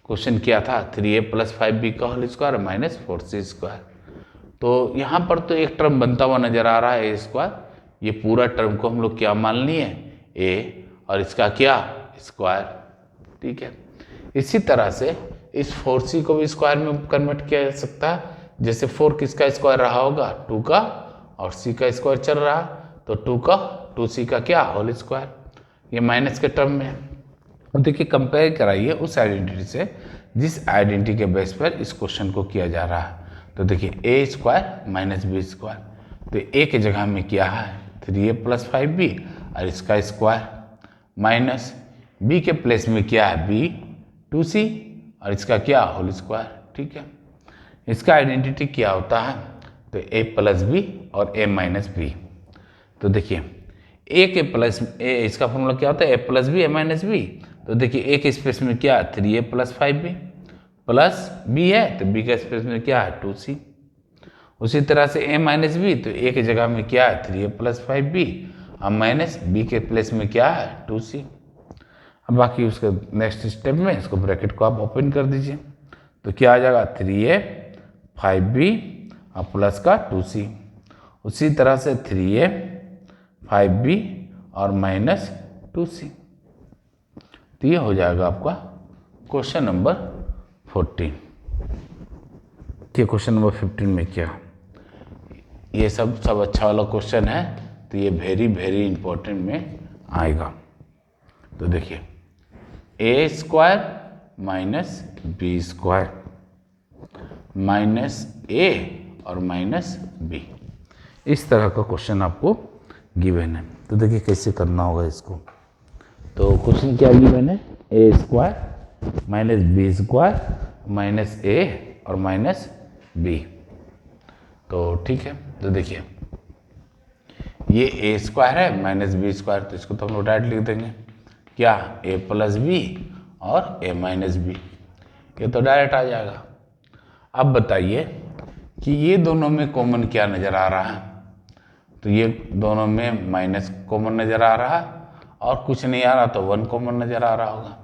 क्वेश्चन क्या था 3a + 5b का होल स्क्वायर -4c²। तो यहाँ पर तो एक टर्म बनता हुआ नजर आ रहा है a², ये पूरा टर्म को हम लोग क्या मान लिए a और इसका क्या स्क्वायर, ठीक है। इसी तरह से इस 4c को भी स्क्वायर में कन्वर्ट किया जा सकता है। जैसे 4 किसका स्क्वायर रहा होगा 2 का, और c का स्क्वायर चल रहा, तो 2 का 2c का क्या होल स्क्वायर, ये माइनस के टर्म में है। और देखिए कंपेयर कराइए उस आइडेंटिटी से जिस आइडेंटिटी के बेस पर इस क्वेश्चन को किया जा रहा है। तो देखिए a² - b², तो a के जगह में क्या है 3a + 5b और इसका स्क्वायर, माइनस b के प्लेस में क्या है b 2c और इसका क्या होल स्क्वायर, ठीक है। इसका आइडेंटिटी क्या होता है, तो a + b और a - b। तो देखिए a के प्लस a, इसका फॉर्मूला क्या होता है a + b a - b। तो देखिए a के स्पेस में क्या है 3a + 5b प्लस b है, तो b के स्पेस में क्या है 2c। उसी तरह से a - b, तो a की जगह में क्या है 3a + 5b और माइनस b के प्लेस में क्या है 2c। अब बाकी उसके नेक्स्ट स्टेप में इसको ब्रैकेट को आप ओपन कर दीजिए, तो क्या आ जाएगा 3a 5b और प्लस का 2c। उसी तरह से 3a 5b और माइनस 2c। तो ये हो जाएगा आपका क्वेश्चन नंबर 14। कि क्वेश्चन नंबर 15 में क्या, ये सब अच्छा वाला क्वेश्चन है, तो ये वेरी इंपॉर्टेंट में आएगा। तो देखिए a² - b² - a और -b, इस तरह का क्वेश्चन आपको गिवन है। तो देखिए कैसे करना होगा इसको। तो क्वेश्चन क्या गिवन है, A square minus B square minus A और माइनस बी। तो ठीक है, तो देखिए ये ए स्क्वायर है माइनस बी स्क्वायर, तो इसको तो हम लोग डायरेक्ट लिख देंगे क्या, ए प्लस बी और ए माइनस बी, ये तो डायरेक्ट आ जाएगा। अब बताइए कि ये दोनों में कॉमन क्या नज़र आ रहा है, तो ये दोनों में माइनस कॉमन नज़र आ रहा है और कुछ नहीं आ रहा तो 1 कॉमन नज़र आ रहा होगा।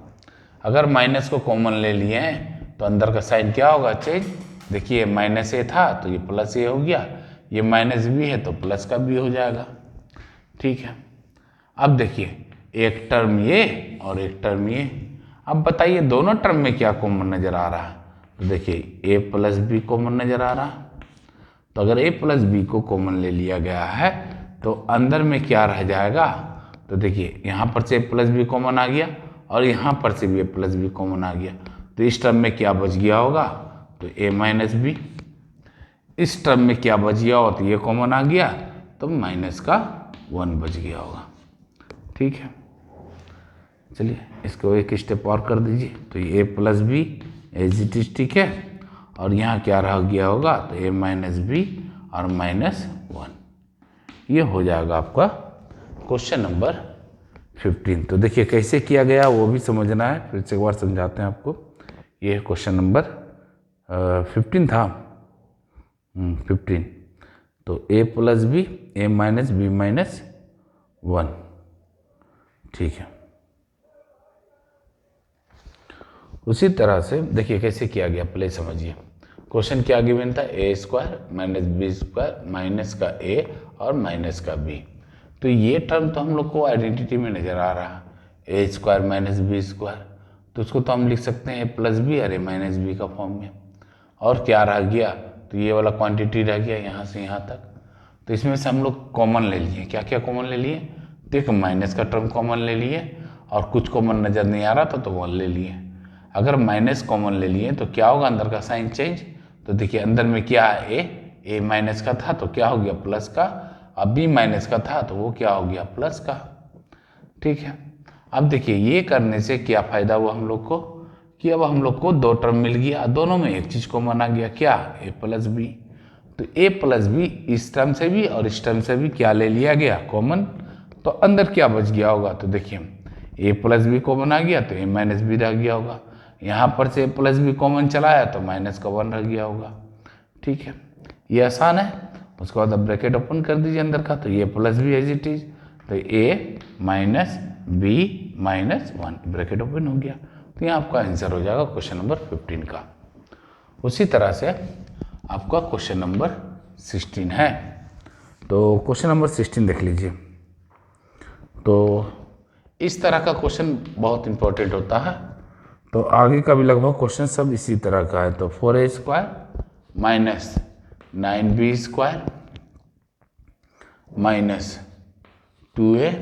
अगर माइनस को कॉमन ले लिए हैं तो अंदर का साइन क्या होगा, चेंज। देखिए माइनस ए था तो ये प्लस ए हो गया, ये माइनस बी है तो प्लस का बी हो जाएगा। ठीक है, अब देखिए एक टर्म ये और एक टर्म ये। अब बताइए दोनों टर्म में क्या कॉमन नज़र आ रहा है, तो देखिए ए प्लस बी कॉमन नज़र आ रहा है। तो अगर ए प्लस बी को कॉमन ले लिया गया है तो अंदर में क्या रह जाएगा, तो देखिए यहाँ पर से ए प्लस बी कॉमन आ गया और यहाँ पर से भी ए प्लस बी कॉमन आ गया, तो इस टर्म में क्या बच गया होगा, तो ए माइनस बी। इस टर्म में क्या बच गया हो, तो ये कॉमन आ गया तो माइनस का 1 बच गया होगा। ठीक है, चलिए इसको एक स्टेप और कर दीजिए। तो ये A plus B as it is, ठीक है, और यहाँ क्या रह गया होगा, तो ए माइनस बी और माइनस 1। ये हो जाएगा आपका क्वेश्चन नंबर 15। तो देखिए कैसे किया गया वो भी समझना है, फिर से एक बार समझाते हैं आपको। ये क्वेश्चन नंबर 15 था, 15। तो ए प्लस बी ए माइनस बी माइनस 1, ठीक है। उसी तरह से देखिए कैसे किया गया, पहले समझिए। क्वेश्चन क्या गिवन था, A square minus B square minus का ए और माइनस का बी। तो ये टर्म तो हम लोग को आइडेंटिटी में नज़र आ रहा है, A square minus B square, तो उसको तो हम लिख सकते हैं ए प्लस बी और ए माइनस बी का फॉर्म में। और क्या रह गया, तो ये वाला क्वांटिटी रह गया यहाँ से यहाँ तक। तो इसमें से हम लोग कॉमन ले लिए, क्या क्या कॉमन ले लिए, तो एक माइनस का टर्म कॉमन ले लिए और कुछ कॉमन नज़र नहीं आ रहा था तो 1 ले लिए। अगर माइनस कॉमन ले लिए तो क्या होगा, अंदर का साइन चेंज। तो देखिए अंदर में क्या है, ए माइनस का था तो क्या हो गया प्लस का, अब बी माइनस का था तो वो क्या हो गया प्लस का। ठीक है, अब देखिए ये करने से क्या फ़ायदा हुआ हम लोग को, कि अब हम लोग को 2 टर्म मिल गया, दोनों में एक चीज़ कॉमन आ गया, क्या, ए प्लस बी। तो ए प्लस बी इस टर्म से भी और इस टर्म से भी क्या ले लिया गया कॉमन, तो अंदर क्या बच गया होगा, तो देखिए ए प्लस बी कॉमन आ गया तो ए माइनस बी रह गया होगा, यहाँ पर से ए प्लस बी कॉमन चलाया तो माइनस का 1 रह गया होगा। ठीक है, ये आसान है। उसके बाद अब ब्रैकेट ओपन कर दीजिए अंदर का, तो ये plus B as it is, तो A minus B minus 1 bracket open हो गया। तो यहाँ आपका आंसर हो जाएगा क्वेश्चन नंबर 15 का। उसी तरह से आपका क्वेश्चन नंबर 16 है। तो क्वेश्चन नंबर 16 देख लीजिए। तो इस तरह का क्वेश्चन बहुत इंपॉर्टेंट होता है, तो आगे का भी लगभग क्वेश्चन सब इसी तरह का है। तो 4a square minus 9b square minus 2a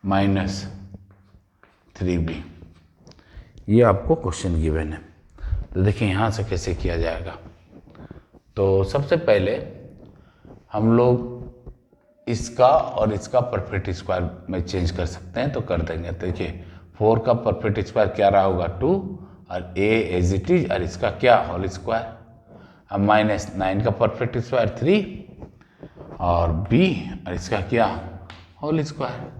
minus 3b, ये आपको क्वेश्चन गिवन है। तो देखिए यहाँ से कैसे किया जाएगा। तो सबसे पहले हम लोग इसका और इसका परफेक्ट स्क्वायर में चेंज कर सकते हैं, तो कर देंगे। तो देखिए 4 का परफेक्ट स्क्वायर क्या रहा होगा 2 और a एज इट इज और इसका क्या होल स्क्वायर। अब माइनस 9 का परफेक्ट स्क्वायर 3 और b और इसका क्या होल स्क्वायर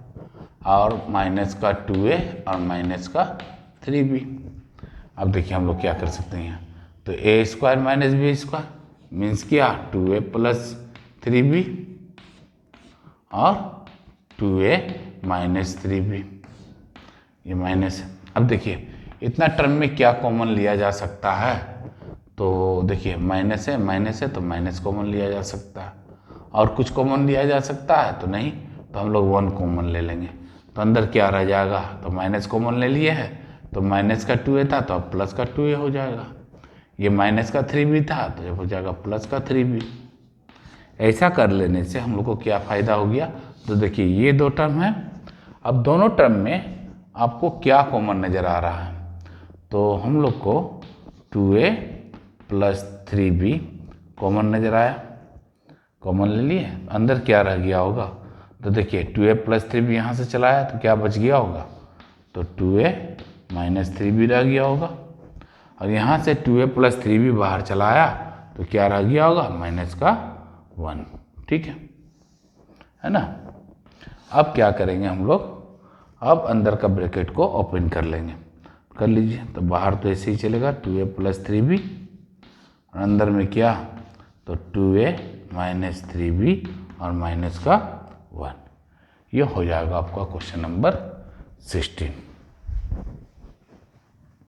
और माइनस का 2a और माइनस का 3b। अब देखिए हम लोग क्या कर सकते हैं, तो a square minus b square means क्या 2a प्लस 3b और 2a माइनस 3b, ये माइनस है। अब देखिए इतना टर्म में क्या कॉमन लिया जा सकता है, तो देखिए माइनस है तो माइनस कॉमन लिया जा सकता है, और कुछ कॉमन लिया जा सकता है तो नहीं, तो हम लोग 1 कॉमन ले लेंगे। तो अंदर क्या रह जाएगा, तो माइनस कॉमन ले लिए है तो माइनस का 2a था तो अब प्लस का 2a हो जाएगा। ये माइनस का 3b था तो जब हो जाएगा प्लस का 3b। ऐसा कर लेने से हम लोग को क्या फ़ायदा हो गया, तो देखिए ये 2 टर्म है। अब दोनों टर्म में आपको क्या कॉमन नज़र आ रहा है, तो हम लोग को 2a प्लस 3b कॉमन नज़र आया। कॉमन ले लिए, अंदर क्या रह गया होगा, तो देखिए 2a + 3b यहाँ से चलाया तो क्या बच गया होगा, तो 2a - 3b रह गया होगा। और यहाँ से 2a + 3b बाहर चलाया तो क्या रह गया होगा, -1। ठीक है ना। अब क्या करेंगे हम लोग, अब अंदर का ब्रैकेट को ओपन कर लेंगे, कर लीजिए। तो बाहर तो ऐसे ही चलेगा 2a + 3b, और अंदर में क्या, तो 2a - 3b और -1। ये हो जाएगा आपका क्वेश्चन नंबर 16।